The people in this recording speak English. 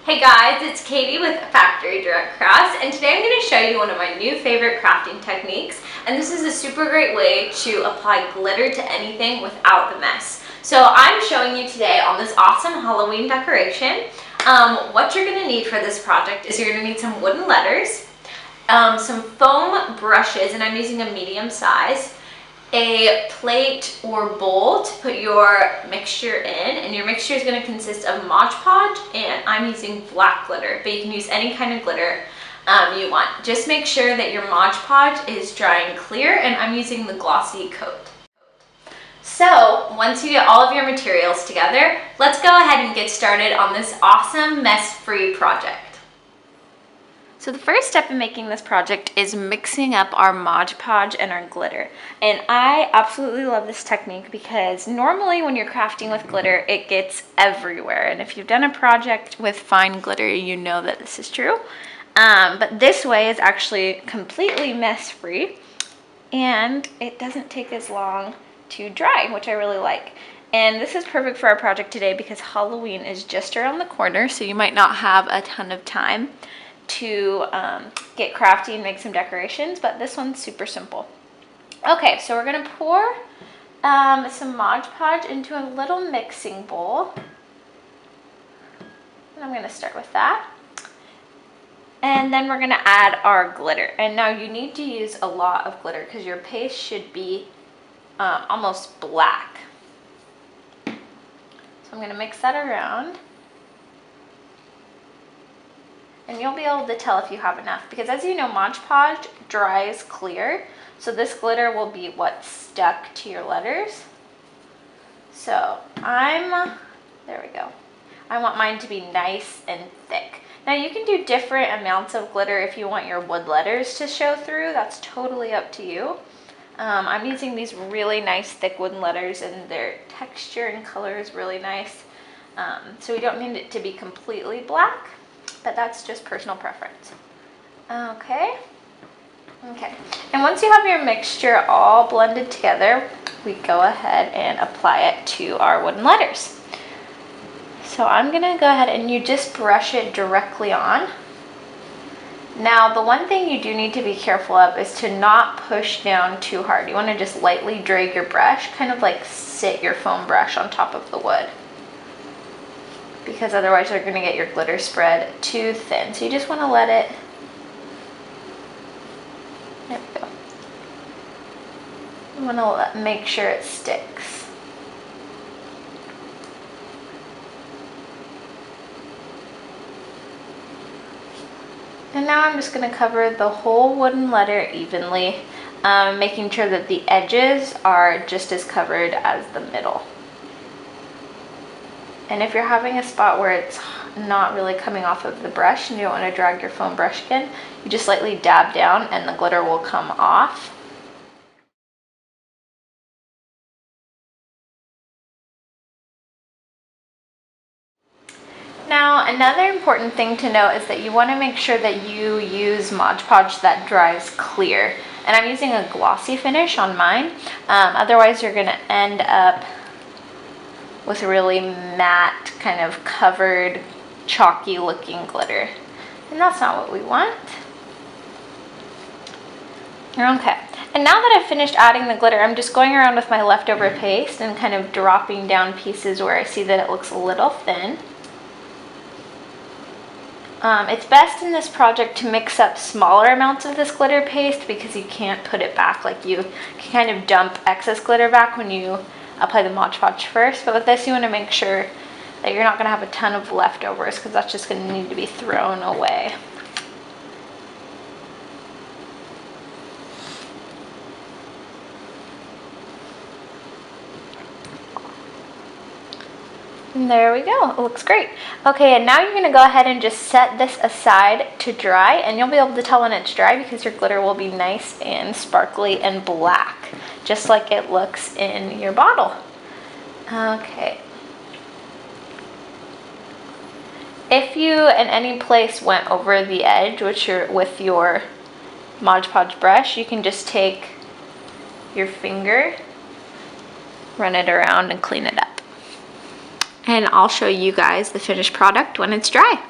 Hey guys, it's Katie with Factory Direct Crafts, and today I'm going to show you one of my new favorite crafting techniques, and this is a super great way to apply glitter to anything without the mess. So I'm showing you today on this awesome Halloween decoration. What you're going to need for this project is you're going to need some wooden letters, some foam brushes, and I'm using a medium size, a plate or bowl to put your mixture in, and your mixture is going to consist of Mod Podge, and I'm using black glitter, but you can use any kind of glitter you want. Just make sure that your Mod Podge is dry and clear, and I'm using the glossy coat. So once you get all of your materials together, let's go ahead and get started on this awesome mess-free project. So the first step in making this project is mixing up our Mod Podge and our glitter. And I absolutely love this technique because normally when you're crafting with glitter, it gets everywhere. And if you've done a project with fine glitter, you know that this is true. But this way is actually completely mess-free, and it doesn't take as long to dry, which I really like. And this is perfect for our project today because Halloween is just around the corner, so you might not have a ton of time to get crafty and make some decorations, but this one's super simple. Okay, so we're gonna pour some Mod Podge into a little mixing bowl, and I'm gonna start with that. And then we're gonna add our glitter. And now you need to use a lot of glitter because your paste should be almost black. So I'm gonna mix that around. And you'll be able to tell if you have enough, because as you know, Mod Podge dries clear, so this glitter will be what's stuck to your letters. So there we go. I want mine to be nice and thick. Now you can do different amounts of glitter if you want your wood letters to show through. That's totally up to you. I'm using these really nice thick wooden letters, and their texture and color is really nice. So we don't need it to be completely black, but that's just personal preference. Okay. And once you have your mixture all blended together, we go ahead and apply it to our wooden letters. So I'm gonna go ahead and you just brush it directly on. Now, the one thing you do need to be careful of is to not push down too hard. You wanna just lightly drag your brush, kind of like sit your foam brush on top of the wood, because otherwise you're gonna get your glitter spread too thin. So you just wanna let it, there we go. You wanna make sure it sticks. And now I'm just gonna cover the whole wooden letter evenly, making sure that the edges are just as covered as the middle. And if you're having a spot where it's not really coming off of the brush and you don't want to drag your foam brush again, you just lightly dab down and the glitter will come off. Now, another important thing to note is that you want to make sure that you use Mod Podge that dries clear. And I'm using a glossy finish on mine. Otherwise, you're going to end up with really matte, kind of covered, chalky looking glitter. And that's not what we want. Okay, and now that I've finished adding the glitter, I'm just going around with my leftover paste and kind of dropping down pieces where I see that it looks a little thin. It's best in this project to mix up smaller amounts of this glitter paste because you can't put it back. Like, you can kind of dump excess glitter back when you apply the Mod Podge first, but with this you want to make sure that you're not going to have a ton of leftovers because that's just going to need to be thrown away. And there we go, it looks great. Okay, and now you're going to go ahead and just set this aside to dry, and you'll be able to tell when it's dry because your glitter will be nice and sparkly and black, just like it looks in your bottle. Okay. If you in any place went over the edge with your Mod Podge brush, you can just take your finger, run it around, and clean it up. And I'll show you guys the finished product when it's dry.